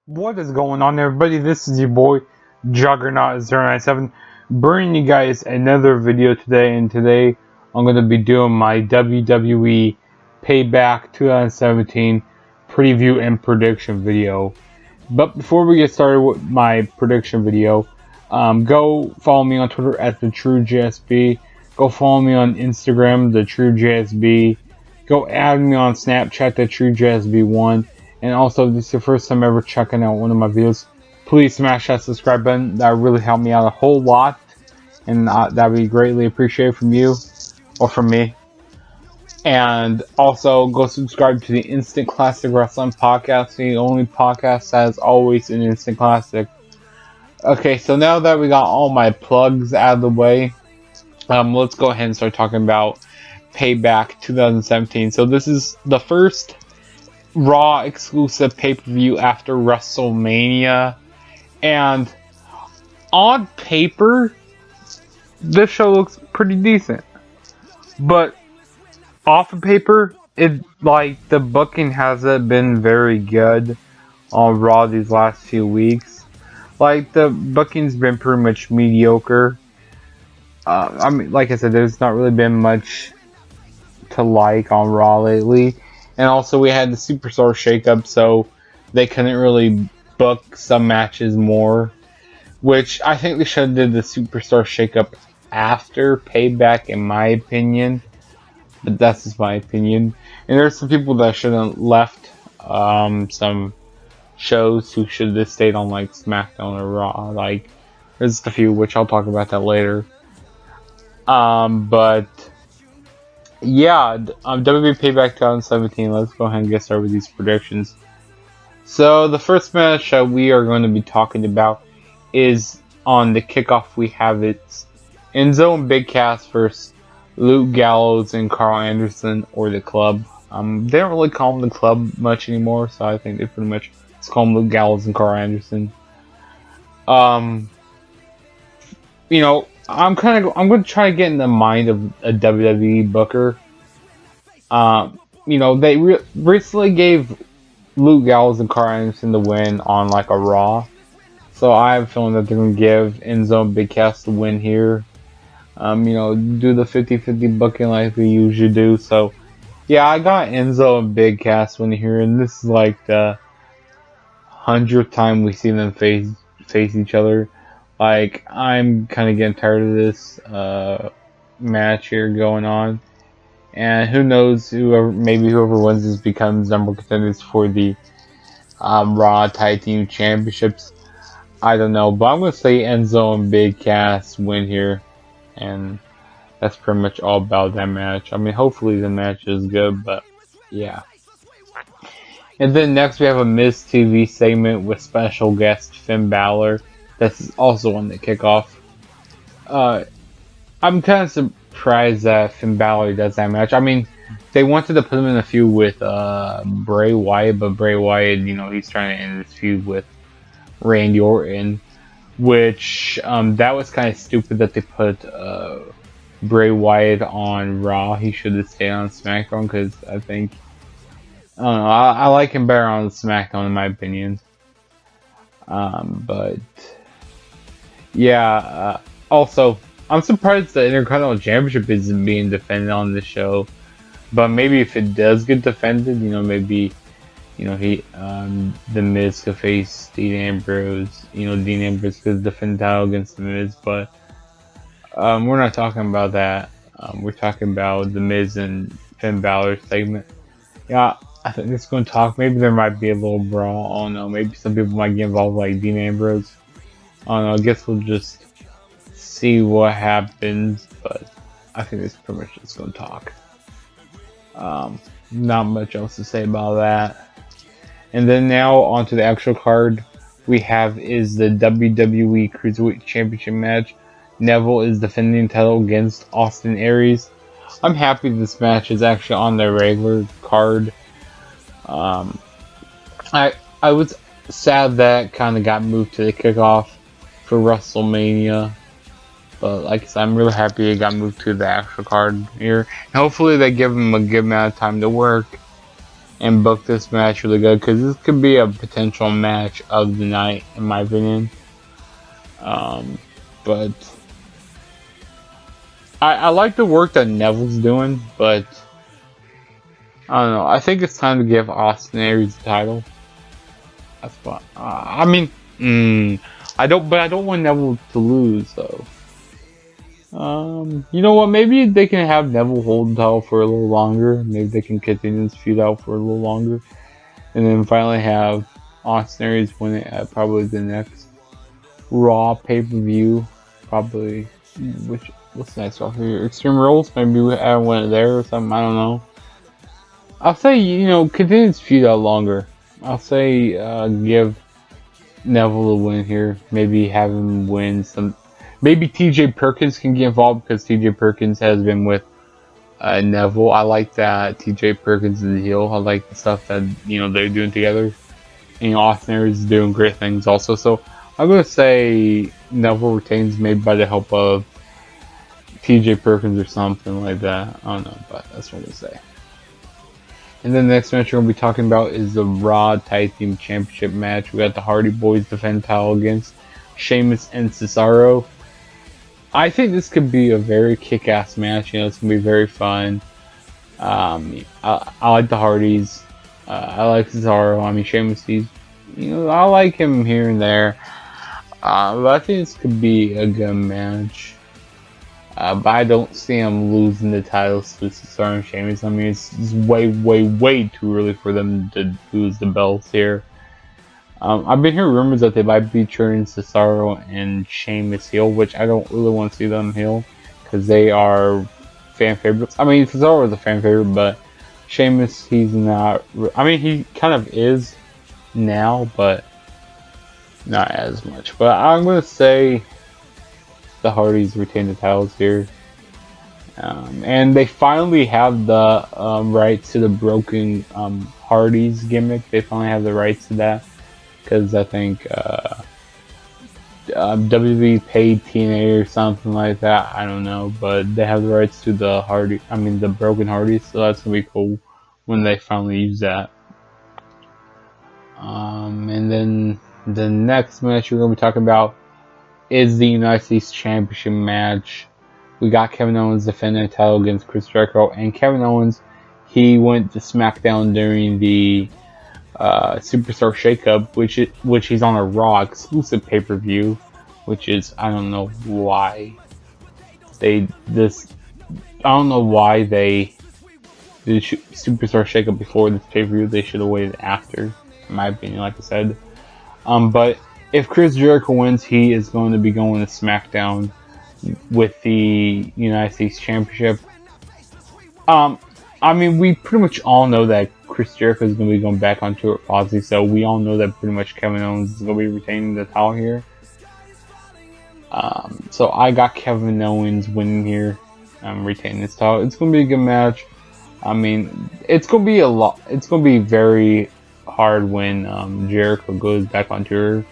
What is going on, everybody? This is your boy Juggernaut097 bringing you guys another video today, and today I'm going to be doing my WWE Payback 2017 preview and prediction video. But before we get started with my prediction video, go follow me on Twitter at TheTrueJSB. Go follow me on Instagram, TheTrueJSB. Go add me on Snapchat, TheTrueJSB1. And also, if this is your first time ever checking out one of my videos, please smash that subscribe button. That would really help me out a whole lot. And that would be greatly appreciated from you, or from me. And also, go subscribe to the Instant Classic Wrestling Podcast, the only podcast that is always an instant classic. Okay, so now that we got all my plugs out of the way, let's go ahead and start talking about Payback 2017. So this is the first Raw exclusive pay-per-view after WrestleMania, and on paper this show looks pretty decent, but off of paper the booking hasn't been very good on Raw these last few weeks. Like, the booking's been pretty much mediocre. I mean, like I said, there's not really been much to like on Raw lately. And also, we had the Superstar shakeup, so they couldn't really book some matches more. Which, I think they should have did the Superstar shakeup after Payback, in my opinion. But that's just my opinion. And there's some people that should have left some shows who should have stayed on, like, SmackDown or Raw. Like, there's just a few, which I'll talk about that later. But yeah, WWE Payback 2017, let's go ahead and get started with these predictions. So, the first match that we are going to be talking about is on the kickoff. We have it's Enzo and Big Cass versus Luke Gallows and Carl Anderson, or the Club. They don't really call them the Club much anymore, so I think they pretty much just call them Luke Gallows and Carl Anderson. You know, I'm going to try to get in the mind of a WWE booker. You know, they recently gave Luke Gallows and Carl Anderson the win on, like, a Raw. So I have a feeling that they're going to give Enzo and Big Cass the win here. You know, do the 50-50 booking like we usually do. So, yeah, I got Enzo and Big Cass win here. And this is like the 100th time we see them face each other. Like, I'm kind of getting tired of this match here going on. And who knows, maybe whoever wins this becomes number contenders for the Raw Tag Team Championships. I don't know, but I'm going to say Enzo and Big Cass win here. And that's pretty much all about that match. I mean, hopefully the match is good, but yeah. And then next we have a Miz TV segment with special guest Finn Balor. That's also on the kickoff. I'm kind of surprised that Finn Balor does that match. I mean, they wanted to put him in a feud with Bray Wyatt, but Bray Wyatt, you know, he's trying to end this feud with Randy Orton, which that was kind of stupid that they put Bray Wyatt on Raw. He should have stayed on SmackDown, because I think, I don't know, I like him better on SmackDown in my opinion. But yeah, also, I'm surprised the Intercontinental Championship isn't being defended on this show. But maybe if it does get defended, you know, maybe, you know, the Miz could face Dean Ambrose. You know, Dean Ambrose could defend the title against the Miz. But we're not talking about that. We're talking about the Miz and Finn Balor segment. Yeah, I think it's going to talk. Maybe there might be a little brawl. I don't know. Maybe some people might get involved, like Dean Ambrose. I don't know. I guess we'll just see what happens. But I think it's pretty much just going to talk. Not much else to say about that. And then now onto the actual card we have is the WWE Cruiserweight Championship match. Neville is defending the title against Austin Aries. I'm happy this match is actually on the regular card. I was sad that kind of got moved to the kickoff for WrestleMania, but like I said, I'm really happy it got moved to the actual card here. And hopefully they give them a good amount of time to work and book this match really good, because this could be a potential match of the night in my opinion. But I like the work that Neville's doing, but I don't know. I think it's time to give Austin Aries the title. That's fine. I mean, I don't want Neville to lose though. You know what? Maybe they can have Neville hold the title for a little longer. Maybe they can continue this feud out for a little longer, and then finally have Austin Aries win it at probably the next Raw pay-per-view. Probably, what's next off here? Extreme Rules. Maybe we have one there or something. I don't know. I'll say, continue this feud out longer. I'll say give Neville a win here. Maybe have him win some. Maybe TJ Perkins can get involved, because TJ Perkins has been with Neville. I like that TJ Perkins is the heel. I like the stuff that they're doing together. And Austin Aries is doing great things also. So I'm gonna say Neville retains, maybe by the help of TJ Perkins or something like that. I don't know, but that's what I'm gonna say. And then the next match we're going to be talking about is the Raw Tag Team Championship match. We got the Hardy Boys defend title against Sheamus and Cesaro. I think this could be a very kick-ass match. It's going to be very fun. I like the Hardys. I like Cesaro. I mean, Sheamus, I like him here and there. But I think this could be a good match. But I don't see him losing the titles to Cesaro and Sheamus. I mean, it's way too early for them to lose the belts here. I've been hearing rumors that they might be turning Cesaro and Sheamus heel, which I don't really want to see them heel, because they are fan favorites. I mean, Cesaro is a fan favorite, but Sheamus, he's not. I mean, he kind of is now, but not as much. But I'm going to say the Hardys retain the titles here. And they finally have the rights to the Broken Hardys gimmick. They finally have the rights to that, because I think WWE paid TNA or something like that. I don't know, but they have the rights to the Broken Hardys, so that's gonna be cool when they finally use that. And then the next match we're gonna be talking about is the United States Championship match. We got Kevin Owens defending the title against Chris Jericho, and Kevin Owens, he went to SmackDown during the Superstar Shakeup, which he's on a Raw exclusive pay-per-view, which is, I don't know why they did Superstar Shakeup before this pay-per-view. They should have waited after, in my opinion, like I said. But if Chris Jericho wins, he is going to be going to SmackDown with the United States Championship. I mean, we pretty much all know that Chris Jericho is going to be going back on tour with Ozzy, so we all know that pretty much Kevin Owens is going to be retaining the title here. So I got Kevin Owens winning here, retaining this title. It's going to be a good match. I mean, it's going to be very hard when Jericho goes back on tour,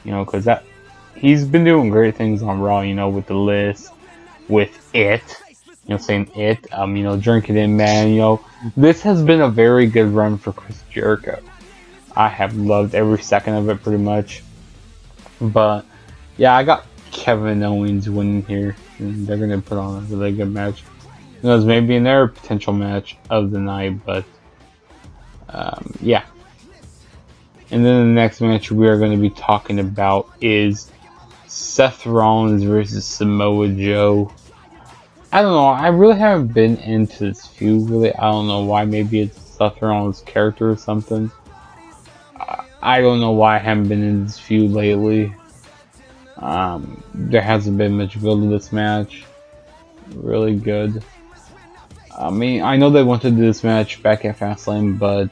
because he's been doing great things on Raw, with the list, with it, saying it, drinking in, man, this has been a very good run for Chris Jericho. I have loved every second of it, pretty much. But yeah, I got Kevin Owens winning here, and they're gonna put on a really good match. Who knows, maybe in their potential match of the night, but yeah. And then the next match we are going to be talking about is Seth Rollins versus Samoa Joe. I don't know, I really haven't been into this feud, really. I don't know why. Maybe it's Seth Rollins' character or something. I don't know why I haven't been in this feud lately. There hasn't been much build to this match. Really good. I mean, I know they wanted to do this match back at Fastlane, but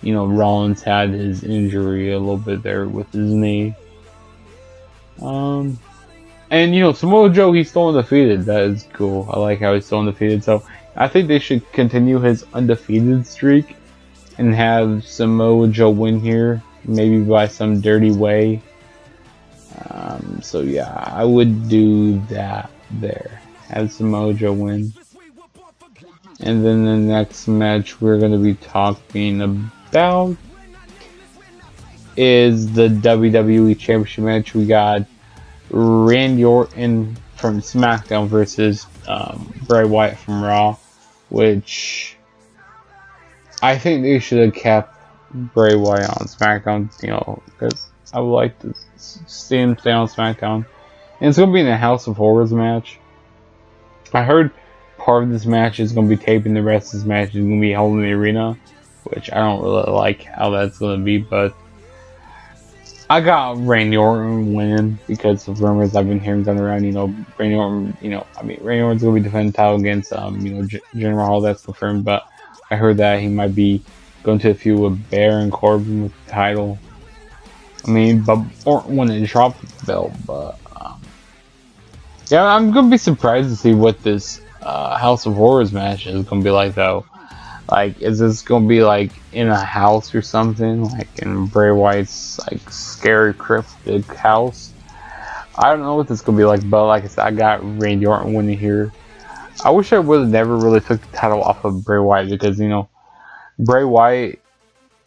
you know, Rollins had his injury a little bit there with his knee. And you know, Samoa Joe, he's still undefeated. That is cool. I like how he's still undefeated. So I think they should continue his undefeated streak and have Samoa Joe win here, maybe by some dirty way. So yeah, I would do that there. Have Samoa Joe win. And then the next match we're going to be talking about is the WWE Championship match. We got Randy Orton from SmackDown versus Bray Wyatt from Raw, which I think they should have kept Bray Wyatt on SmackDown, you know, because I would like to see him stay on SmackDown. And it's going to be in a House of Horrors match. I heard part of this match is going to be taping, the rest of this match is going to be held in the arena, which I don't really like how that's going to be, but I got Randy Orton winning because of rumors I've been hearing going around. You know, Randy Orton, Randy Orton's going to be defending the title against, Jinder Mahal, that's confirmed, but I heard that he might be going to a feud with Baron Corbin with the title. I mean, but Orton wanted to drop the belt, but yeah, I'm gonna be surprised to see what this House of Horrors match is gonna be like, though. Like, is this gonna be like in a house or something, like in Bray Wyatt's like scary cryptic house? I don't know what this is gonna be like, but like I said, I got Randy Orton winning here. I wish I would have never really took the title off of Bray Wyatt, because you know, Bray Wyatt,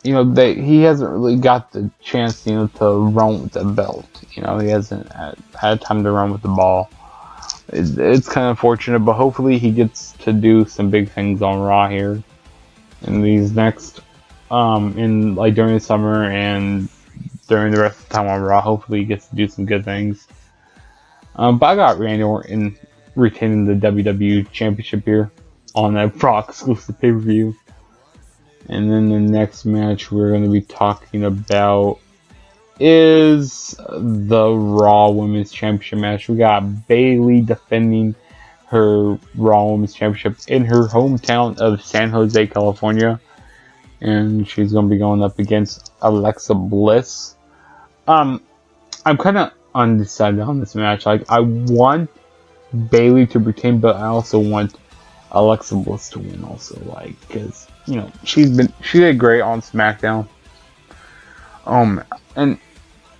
you know, he hasn't really got the chance, you know, to run with the belt. You know, he hasn't had time to run with the ball. It's kind of unfortunate, but hopefully he gets to do some big things on Raw here in these next, in like during the summer and during the rest of the time on Raw. Hopefully he gets to do some good things. But I got Randy Orton retaining the WWE Championship here on that Raw exclusive pay-per-view. And then the next match we're going to be talking about is the Raw Women's Championship match. We got Bayley defending her Raw Women's Championship in her hometown of San Jose, California. And she's going to be going up against Alexa Bliss. I'm kind of undecided on this match. Like, I want Bayley to retain, but I also want Alexa Bliss to win also, like, because, you know, she did great on SmackDown. And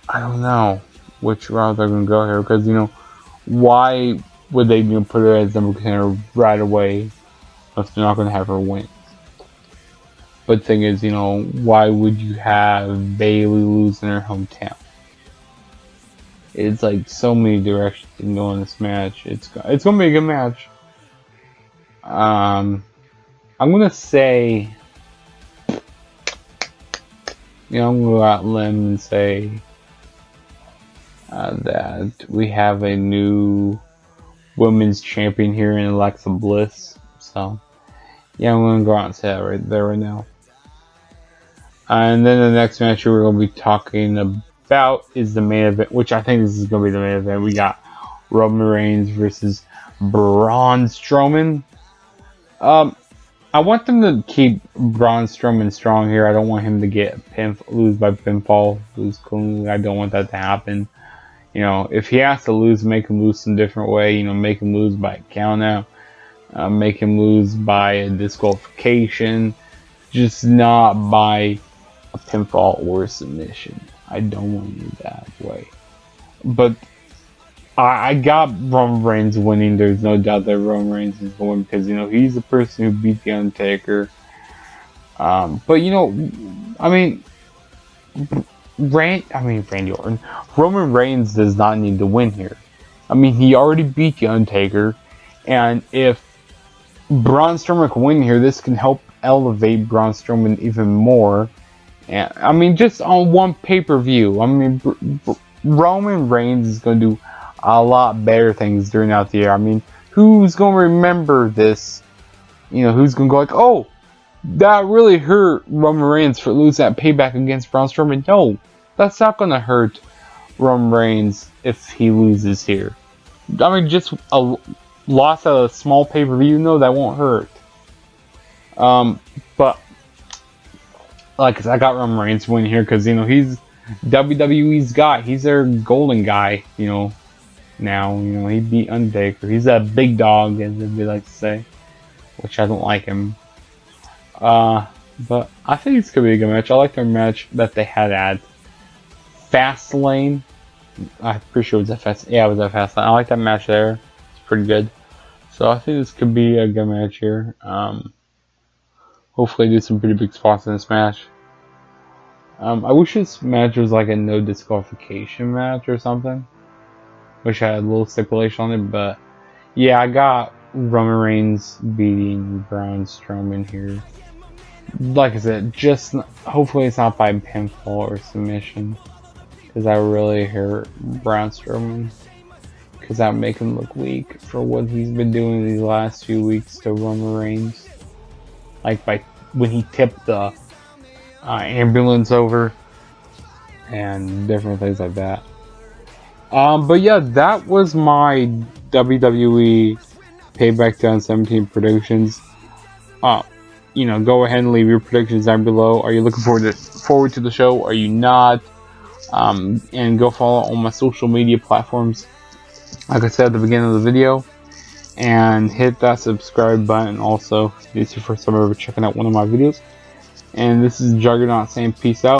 I don't know which route they're gonna go here, because, you know, why would they even put her as number contender right away if they're not gonna have her win? But the thing is, you know, why would you have Bayley lose in her hometown? It's like so many directions you can go in this match. It's gonna be a good match. I'm gonna say, you know, I'm gonna go out on a limb and say that we have a new women's champion here in Alexa Bliss. So yeah, I'm gonna go out and say that right there right now. And then the next match we're gonna be talking about is the main event, which I think this is gonna be the main event. We got Roman Reigns versus Braun Strowman. I want them to keep Braun Strowman strong here. I don't want him to lose by pinfall, lose cleanly. I don't want that to happen. You know, if he has to lose, make him lose some different way. You know, make him lose by a count out, make him lose by a disqualification, just not by a pinfall or a submission. I don't want it that way. But I got Roman Reigns winning. There's no doubt that Roman Reigns is going, because, you know, he's the person who beat The Undertaker. But, you know, I mean, Randy Orton. Roman Reigns does not need to win here. I mean, he already beat The Undertaker. And if Braun Strowman can win here, this can help elevate Braun Strowman even more. And I mean, just on one pay-per-view. I mean, Roman Reigns is going to do a lot better things during out the year. I mean, who's going to remember this? You know, who's going to go like, oh, that really hurt Roman Reigns for losing that Payback against Braun Strowman? No, that's not going to hurt Roman Reigns if he loses here. I mean, just a loss at a small pay-per-view, no, that won't hurt. But like, I got Roman Reigns winning here because, you know, he's WWE's guy. He's their golden guy, you know. Now, you know, he beat Undertaker. He's a big dog, as they like to say, which I don't like him. But I think it's gonna be a good match. I like their match that they had at Fastlane. I'm pretty sure it was at Fastlane. Yeah, it was at Fastlane. I like that match there. It's pretty good. So I think this could be a good match here. Hopefully, do some pretty big spots in this match. I wish this match was like a no disqualification match or something. Wish I had a little stipulation on it, but yeah, I got Roman Reigns beating Braun Strowman here. Like I said, just hopefully it's not by pinfall or submission, because that really hurt Braun Strowman. Because that would make him look weak for what he's been doing these last few weeks to Roman Reigns. Like when he tipped the ambulance over and different things like that. But yeah, that was my WWE Payback 2017 predictions. You know, go ahead and leave your predictions down below. Are you looking forward to the show? Are you not? And go follow on my social media platforms, like I said at the beginning of the video, and hit that subscribe button also. If it's your first time ever checking out one of my videos. And this is Juggernaut saying peace out.